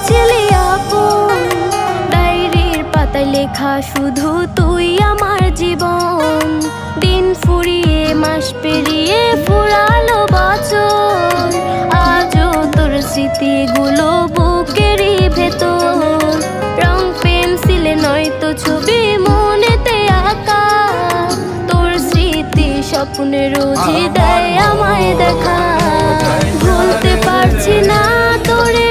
ছিলি আপন। ডায়েরির পাতায় লেখা শুধু তুই আমার জীবন। দিন ফুরিয়ে মাস পেরিয়ে ফুরালো বছর, আজও তোর স্মৃতিগুলো বুকেরই ভেতর। রং পেন্সিলে নয়তো ছবি মনেতে আঁকা, তোর স্মৃতি স্বপ্নে রোজই দেয় আমায় দেখা। ভুলতে পারছি না তোরে